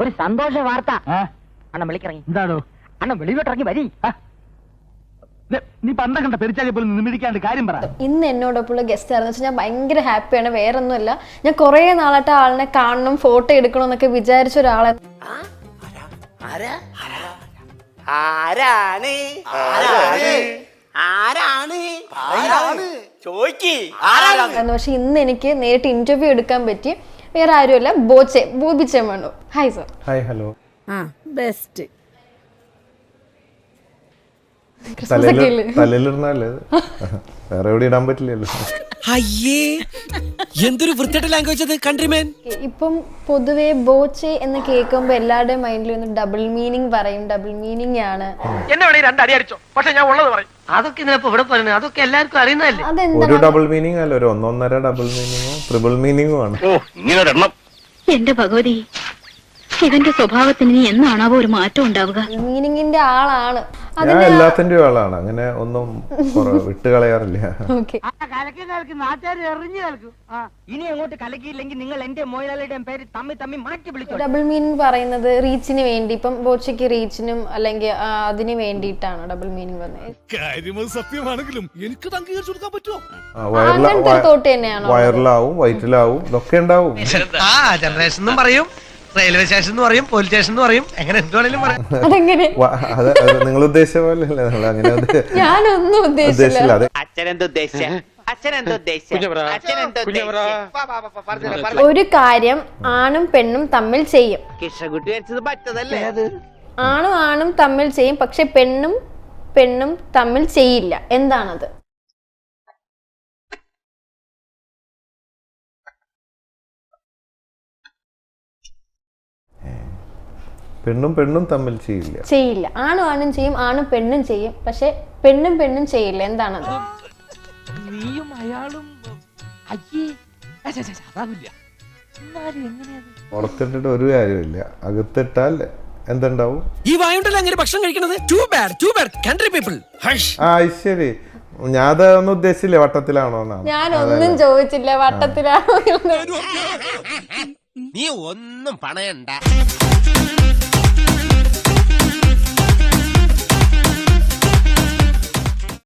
ഒരു സന്തോഷ വാർത്ത. അണ്ണൻ വിളിക്കിറങ്ങി. എന്താണോ അണ്ണൻ വെളിയിലോട്ടിറങ്ങി വരി. നീ പണ്ട കണ്ട പെരിച്ചാലി പോലും നിമിടിക്കാണ്ട് കാര്യം പറ. ഇന്ന് എന്നോടൊപ്പമുള്ള ഗസ്റ്റ് ആയിരുന്നു വെച്ചാൽ ഞാൻ ഭയങ്കര ഹാപ്പിയാണ്. വേറൊന്നുമല്ല, ഞാൻ കുറെ നാളായിട്ട് ആളിനെ കാണണം, ഫോട്ടോ എടുക്കണം എന്നൊക്കെ വിചാരിച്ച ഒരാളെ. പക്ഷെ ഇന്ന് എനിക്ക് നേരിട്ട് ഇന്റർവ്യൂ എടുക്കാൻ പറ്റി. വേറെ ആരുമല്ല, Bobby Chemmanur. Hi sir. Hi, hello. Best. തലയിലിരുന്നാലേ വേറെ എവിടെ ഇടാൻ പറ്റില്ലല്ലോ. അയ്യേ, എന്തൊരു വൃത്തിയുടെ ലാംഗ്വേജ് അത്, കൺട്രിമാൻ. ഇപ്പം പൊതുവെ ബോച്ചെ എന്ന് കേൾക്കുമ്പോ എല്ലാവരുടെയും മൈൻഡിൽ ഒന്ന് ഡബിൾ മീനിങ് പറയും. ഡബിൾ മീനിങ് ആണ്. അതൊക്കെ ഇവിടെ പറയുന്നത് അതൊക്കെ എല്ലാവർക്കും അറിയുന്നതല്ലേ. ഒരു ഡബിൾ മീനിങ് അല്ല, ഒരു 1.5 ഡബിൾ മീനിങ്ങോ ട്രിപ്പിൾ മീനിങ്ങോ ആണ്. എന്റെ ഭഗവതി, ഇവന്റെ സ്വഭാവത്തിന് ഇനി എന്നാണാവോ ഒരു മാറ്റം ഉണ്ടാവുക. മീനിങ്ങിന്റെ ആളാണ്. ഞാൻ എല്ലാത്തിന്റെയും ആളാണ്, അങ്ങനെ ഒന്നും വിട്ടുകളയാറില്ല. ഇനി അങ്ങോട്ട് കലക്കിയില്ലെങ്കിൽ നിങ്ങൾ എന്റെ മോയാളിയുടെയും പേര് തമ്മി മാറ്റി വിളിച്ചു. ഡബിൾ മീനിങ് പറയുന്നത് റീച്ചിന് വേണ്ടി, ഇപ്പം ബോച്ചയ്ക്ക് റീച്ചിനും അല്ലെങ്കിൽ അതിന് വേണ്ടിയിട്ടാണ് ഡബിൾ മീനിങ് പറഞ്ഞത്. സത്യമാണെങ്കിലും എനിക്ക് അംഗീകരിച്ചു കൊടുക്കാൻ പറ്റുമോ? അങ്ങനത്തെ തോട്ട് തന്നെയാണോ? വയറിലാവും, വയറ്റിലാവും, ഇതൊക്കെ ഉണ്ടാവും. ജനറേഷൻ പറയും, റെയിൽവേ സ്റ്റേഷൻ എന്ന് പറയും, പോലീസ് സ്റ്റേഷൻ എന്ന് പറയും, എങ്ങനെ എന്തുവേണേലും പറയും. അതെങ്ങനെ? നിങ്ങൾ ഉദ്ദേശിച്ച പോലെ അല്ലേ, നമ്മൾ അങ്ങനെ ഞാനൊന്നും ഉദ്ദേശിച്ചില്ല. ഒരു കാര്യം ആണും പെണ്ണും തമ്മിൽ ചെയ്യും. ആണും തമ്മിൽ ചെയ്യും, പക്ഷെ പെണ്ണും തമ്മിൽ ചെയ്യില്ല. എന്താണത്? പെണ്ണും തമ്മിൽ ചെയ്യില്ല. ആണും ചെയ്യും, ആണും പെണ്ണും ചെയ്യും, പക്ഷെ പെണ്ണും ചെയ്യില്ല. എന്താണത്? നീയും അയാളും പുറത്തിട്ടിട്ട് ഒരു കാര്യമില്ല, അകത്തിട്ടാൽ എന്തുണ്ടാവും? ഈ വായുണ്ടല്ലോ അങ്ങനെ ഭക്ഷണം കഴിക്കണത്. Too bad country people. ശരി, ഞാൻ അതൊന്നും ഉദ്ദേശിച്ചില്ലേ, വട്ടത്തിലാണോ എന്നാണ്. ഞാനൊന്നും ചോദിച്ചില്ല വട്ടത്തിലാണോ. നീ ഒന്നും പണയണ്ട.